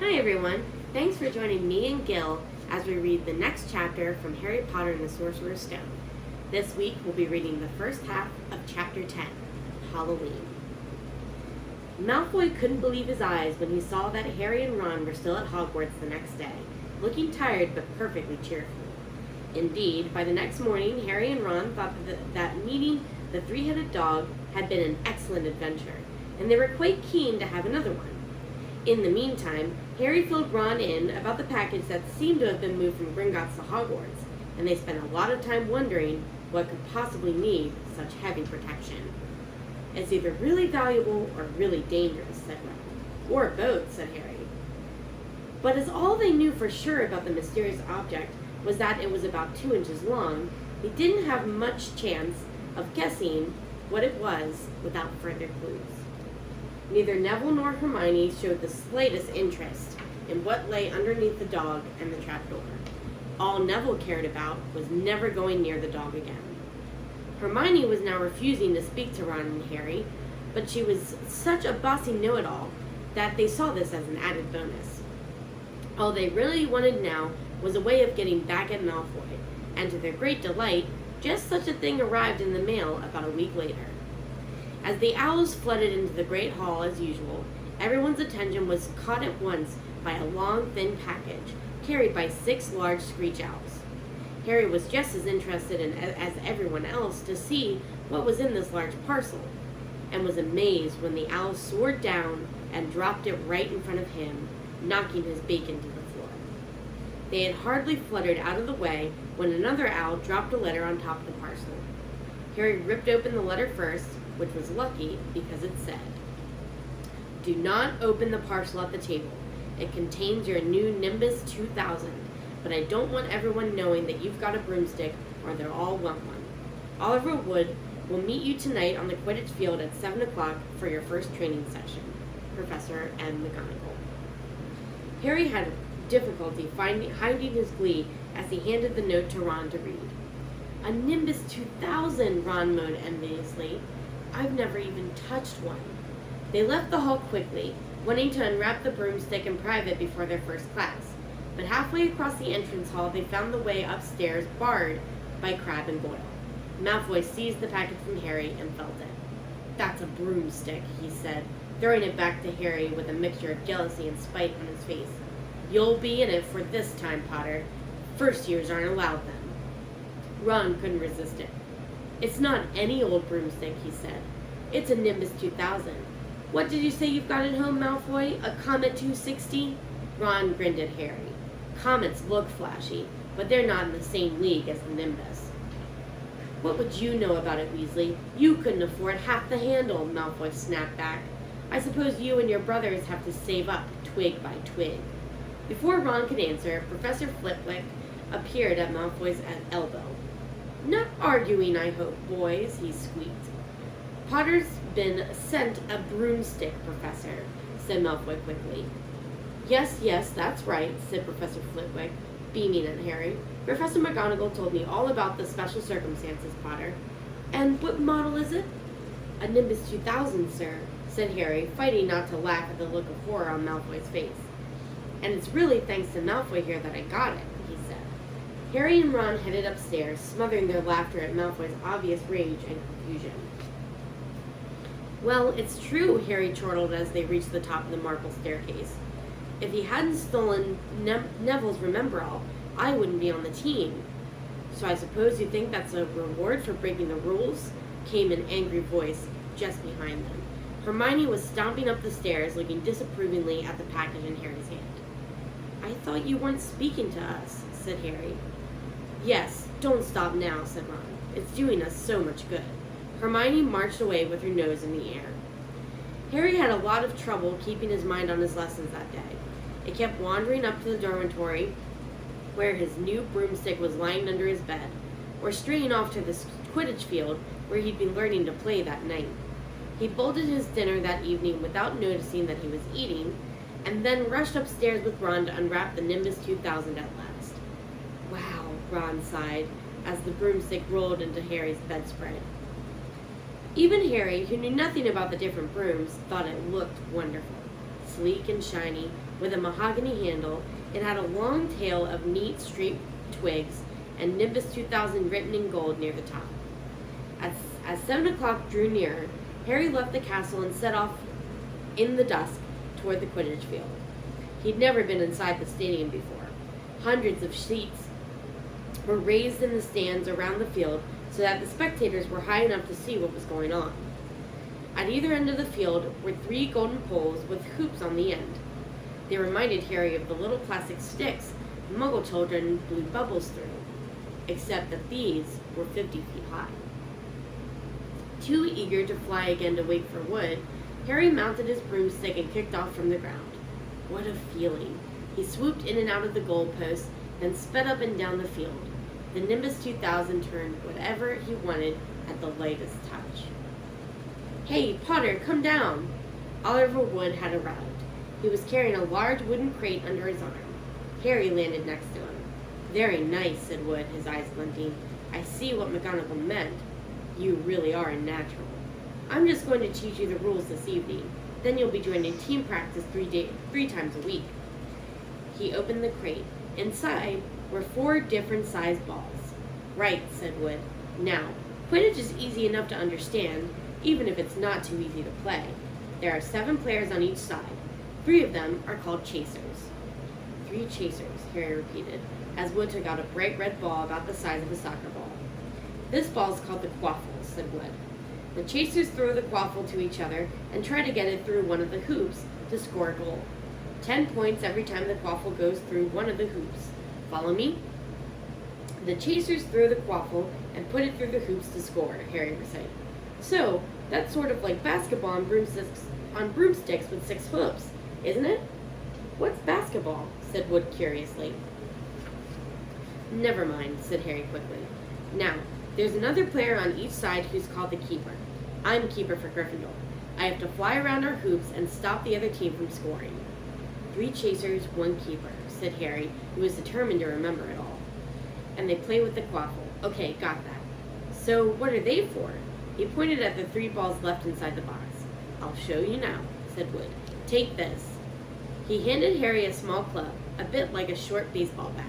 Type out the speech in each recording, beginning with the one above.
Hi everyone, thanks for joining me and Gil as we read the next chapter from Harry Potter and the Sorcerer's Stone. This week we'll be reading the first half of Chapter 10, Halloween. Malfoy couldn't believe his eyes when he saw that Harry and Ron were still at Hogwarts the next day, looking tired but perfectly cheerful. Indeed, by the next morning, Harry and Ron thought that meeting the three-headed dog had been an excellent adventure, and they were quite keen to have another one. In the meantime, Harry filled Ron in about the package that seemed to have been moved from Gringotts to Hogwarts, and they spent a lot of time wondering what could possibly need such heavy protection. It's either really valuable or really dangerous, said Ron. Or both, said Harry. But as all they knew for sure about the mysterious object was that it was about 2 inches long, they didn't have much chance of guessing what it was without further clues. Neither Neville nor Hermione showed the slightest interest in what lay underneath the dog and the trapdoor. All Neville cared about was never going near the dog again. Hermione was now refusing to speak to Ron and Harry, but she was such a bossy know-it-all that they saw this as an added bonus. All they really wanted now was a way of getting back at Malfoy, and to their great delight, just such a thing arrived in the mail about a week later. As the owls flooded into the great hall as usual, everyone's attention was caught at once by a long, thin package carried by 6 large screech owls. Harry was just as interested as everyone else to see what was in this large parcel, and was amazed when the owl soared down and dropped it right in front of him, knocking his beak into the floor. They had hardly fluttered out of the way when another owl dropped a letter on top of the parcel. Harry ripped open the letter first, which was lucky because it said, "Do not open the parcel at the table. It contains your new Nimbus 2000, but I don't want everyone knowing that you've got a broomstick or they'll all want one. Oliver Wood will meet you tonight on the Quidditch field at 7 o'clock for your first training session. Professor M. McGonagall." Harry had difficulty hiding his glee as he handed the note to Ron to read. "A Nimbus 2000, Ron moaned enviously. I've never even touched one." They left the hall quickly, wanting to unwrap the broomstick in private before their first class. But halfway across the entrance hall, they found the way upstairs barred by Crabbe and Goyle. Malfoy seized the package from Harry and felt it. "That's a broomstick," he said, throwing it back to Harry with a mixture of jealousy and spite on his face. "You'll be in it for this time, Potter. First years aren't allowed them." Ron couldn't resist it. "It's not any old broomstick," he said. "It's a Nimbus 2000. What did you say you've got at home, Malfoy? A Comet 260? Ron grinned at Harry. "Comets look flashy, but they're not in the same league as the Nimbus." "What would you know about it, Weasley? You couldn't afford half the handle," Malfoy snapped back. "I suppose you and your brothers have to save up twig by twig." Before Ron could answer, Professor Flitwick appeared at Malfoy's elbow. "Not arguing, I hope, boys," he squeaked. "Potter's been sent a broomstick, Professor," said Malfoy quickly. Yes, that's right," said Professor Flitwick, beaming at Harry. "Professor McGonagall told me all about the special circumstances, Potter." "And what model is it?" "A Nimbus 2000, sir," said Harry, fighting not to laugh at the look of horror on Malfoy's face. "And it's really thanks to Malfoy here that I got it," he said. Harry and Ron headed upstairs, smothering their laughter at Malfoy's obvious rage and confusion. "Well, it's true," Harry chortled as they reached the top of the marble staircase. "If he hadn't stolen Neville's Remembrall, I wouldn't be on the team." "So I suppose you think that's a reward for breaking the rules?" came an angry voice just behind them. Hermione was stomping up the stairs, looking disapprovingly at the package in Harry's hand. "I thought you weren't speaking to us," said Harry. "Yes, don't stop now," said Ron. "It's doing us so much good." Hermione marched away with her nose in the air. Harry had a lot of trouble keeping his mind on his lessons that day. It kept wandering up to the dormitory where his new broomstick was lying under his bed, or straying off to the Quidditch field where he'd been learning to play that night. He bolted his dinner that evening without noticing that he was eating, and then rushed upstairs with Ron to unwrap the Nimbus 2000 at last. "Wow," Ron sighed, as the broomstick rolled into Harry's bedspread. Even Harry, who knew nothing about the different brooms, thought it looked wonderful. sleek and shiny, with a mahogany handle. It had a long tail of neat straight twigs and Nimbus 2000 written in gold near the top. As 7 o'clock drew nearer, Harry left the castle and set off in the dusk toward the Quidditch field. He'd never been inside the stadium before. Hundreds of seats were raised in the stands around the field so that the spectators were high enough to see what was going on. At either end of the field were 3 golden poles with hoops on the end. They reminded Harry of the little plastic sticks Muggle children blew bubbles through, except that these were 50 feet high. Too eager to fly again to wait for Wood, Harry mounted his broomstick and kicked off from the ground. What a feeling! He swooped in and out of the goalposts, then sped up and down the field. The Nimbus 2000 turned whatever he wanted at the lightest touch. "Hey, Potter, come down!" Oliver Wood had arrived. He was carrying a large wooden crate under his arm. Harry landed next to him. "Very nice," said Wood, his eyes glinting. "I see what McGonagall meant. You really are a natural. I'm just going to teach you the rules this evening. Then you'll be joining team practice 3 times a week." He opened the crate. Inside were 4 different sized balls. "Right," said Wood. "Now, Quidditch is easy enough to understand, even if it's not too easy to play. There are 7 players on each side. 3 of them are called chasers." 3 chasers, Harry repeated, as Wood took out a bright red ball about the size of a soccer ball. "This ball is called the quaffle," said Wood. "The chasers throw the quaffle to each other and try to get it through one of the hoops to score a goal. 10 points every time the quaffle goes through one of the hoops. Follow me?" "The chasers throw the quaffle and put it through the hoops to score," Harry recited. "So, that's sort of like basketball on broomsticks with 6 hoops, isn't it?" "What's basketball?" said Wood curiously. "Never mind," said Harry quickly. "Now, there's another player on each side who's called the keeper. I'm keeper for Gryffindor. I have to fly around our hoops and stop the other team from scoring." 3 chasers, 1 keeper, said Harry, who was determined to remember it all. "And they play with the quaffle. Okay, got that. So what are they for?" He pointed at the 3 balls left inside the box. "I'll show you now," said Wood. "Take this." He handed Harry a small club, a bit like a short baseball bat.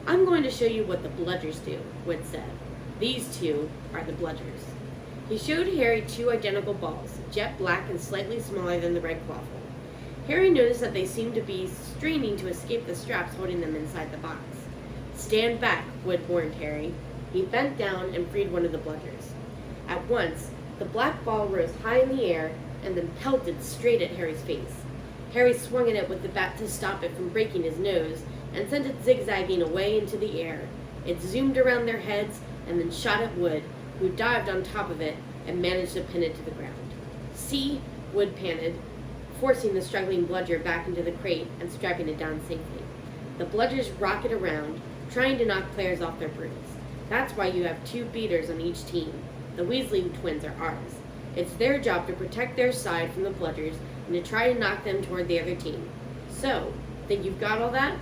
"I'm going to show you what the bludgers do," Wood said. "These 2 are the bludgers." He showed Harry 2 identical balls, jet black and slightly smaller than the red quaffle. Harry noticed that they seemed to be straining to escape the straps holding them inside the box. "Stand back," Wood warned Harry. He bent down and freed one of the bludgers. At once, the black ball rose high in the air and then pelted straight at Harry's face. Harry swung at it with the bat to stop it from breaking his nose and sent it zigzagging away into the air. It zoomed around their heads and then shot at Wood, who dived on top of it and managed to pin it to the ground. "See?" Wood panted, forcing the struggling bludger back into the crate and strapping it down safely. The bludgers rocket around, trying to knock players off their brooms. That's why you have 2 beaters on each team. The Weasley twins are ours. It's their job to protect their side from the bludgers and to try to knock them toward the other team. So, think you've got all that?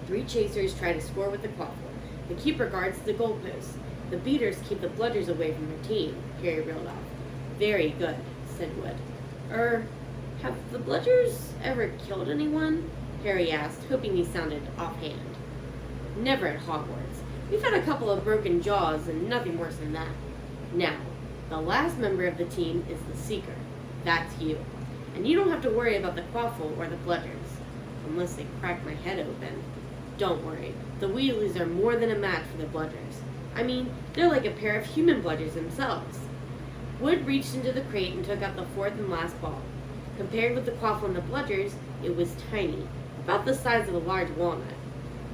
3 chasers try to score with the quaffle. The keeper guards the goalposts. The beaters keep the bludgers away from their team, Harry reeled off. "Very good," said Wood. Have the bludgers ever killed anyone?" Harry asked, hoping he sounded offhand. "Never at Hogwarts. We've had a couple of broken jaws and nothing worse than that. Now, the last member of the team is the Seeker. That's you. And you don't have to worry about the quaffle or the bludgers. Unless they crack my head open. Don't worry. The Weasleys are more than a match for the bludgers. I mean, they're like a pair of human bludgers themselves." Wood reached into the crate and took out the 4th and last ball. Compared with the quaffle and the bludgers, it was tiny, about the size of a large walnut.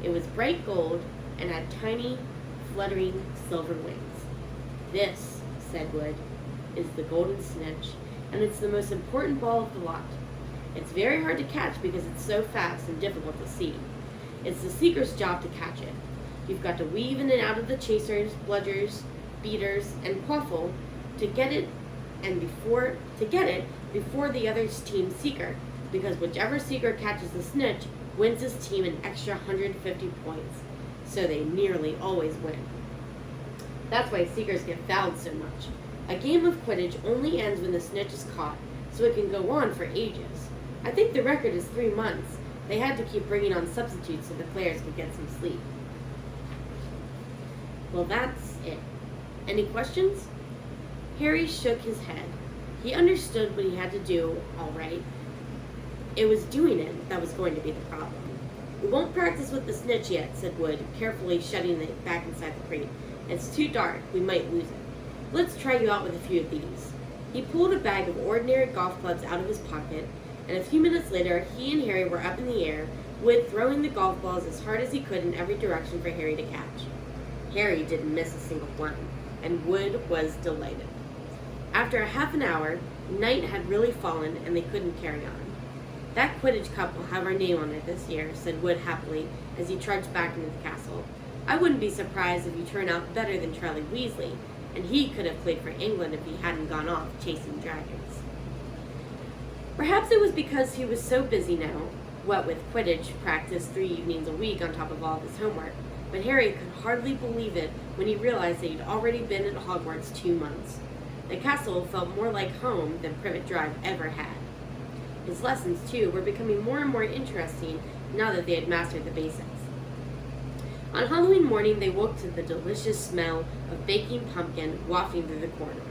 It was bright gold and had tiny, fluttering silver wings. "This," said Wood, "is the golden snitch, and it's the most important ball of the lot. It's very hard to catch because it's so fast and difficult to see. It's the Seeker's job to catch it. You've got to weave in and out of the chasers, bludgers, beaters, and quaffle to get it before the other team's Seeker, because whichever Seeker catches the snitch wins his team an extra 150 points, so they nearly always win. That's why Seekers get fouled so much. A game of Quidditch only ends when the snitch is caught, so it can go on for ages. I think the record is 3 months. They had to keep bringing on substitutes so the players could get some sleep. Well, that's it. Any questions? Harry shook his head. He understood what he had to do, all right. It was doing it that was going to be the problem. We won't practice with the snitch yet, said Wood, carefully shutting it back inside the crate. It's too dark. We might lose it. Let's try you out with a few of these. He pulled a bag of ordinary golf clubs out of his pocket, and a few minutes later, he and Harry were up in the air, Wood throwing the golf balls as hard as he could in every direction for Harry to catch. Harry didn't miss a single one, and Wood was delighted. After a half an hour, night had really fallen, and they couldn't carry on. That Quidditch Cup will have our name on it this year, said Wood happily as he trudged back into the castle. I wouldn't be surprised if you turn out better than Charlie Weasley, and he could have played for England if he hadn't gone off chasing dragons. Perhaps it was because he was so busy now, what with Quidditch practice 3 evenings a week on top of all of his homework, but Harry could hardly believe it when he realized that he'd already been at Hogwarts 2 months. The castle felt more like home than Privet Drive ever had. His lessons, too, were becoming more and more interesting now that they had mastered the basics. On Halloween morning, they woke to the delicious smell of baking pumpkin wafting through the corridors.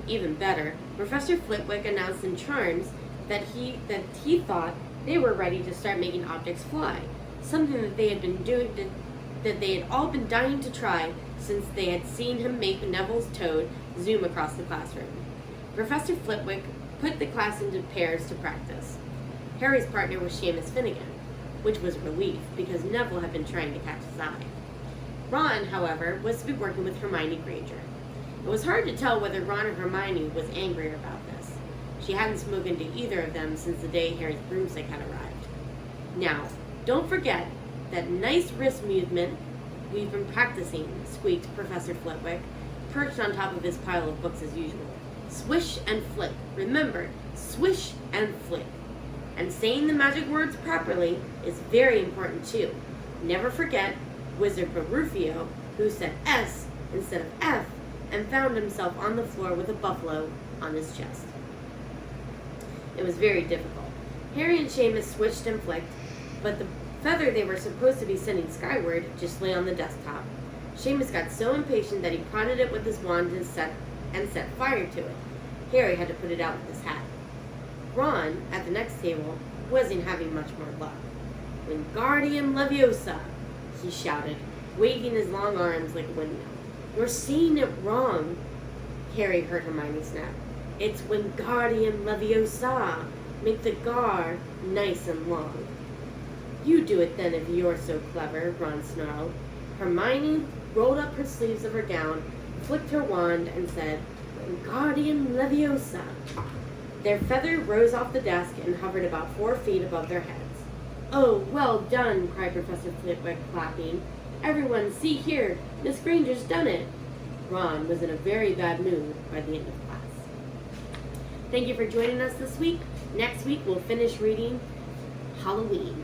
Even better, Professor Flitwick announced in Charms that he thought they were ready to start making objects fly, something that they had all been dying to try since they had seen him make Neville's toad zoom across the classroom. Professor Flitwick put the class into pairs to practice. Harry's partner was Seamus Finnegan, which was a relief because Neville had been trying to catch his eye. Ron, however, was to be working with Hermione Granger. It was hard to tell whether Ron or Hermione was angrier about this. She hadn't spoken to either of them since the day Harry's broomstick had arrived. Now, don't forget that nice wrist movement we've been practicing, squeaked Professor Flitwick, perched on top of his pile of books as usual. Swish and flick. Remember, swish and flick. And saying the magic words properly is very important too. Never forget Wizard Barufio, who said S instead of F and found himself on the floor with a buffalo on his chest. It was very difficult. Harry and Seamus swished and flicked, but the feather they were supposed to be sending skyward just lay on the desktop. Seamus got so impatient that he prodded it with his wand and set fire to it. Harry had to put it out with his hat. Ron, at the next table, wasn't having much more luck. Wingardium Leviosa, he shouted, waving his long arms like a windmill. You're saying it wrong, Harry heard Hermione snap. It's Wingardium Leviosa. Make the gar nice and long. You do it then if you're so clever, Ron snarled. Hermione rolled up her sleeves of her gown, flicked her wand, and said, Wingardium Leviosa. Their feather rose off the desk and hovered about 4 feet above their heads. Oh, well done, cried Professor Flitwick, clapping. Everyone, see here, Miss Granger's done it. Ron was in a very bad mood by the end of class. Thank you for joining us this week. Next week, we'll finish reading Halloween.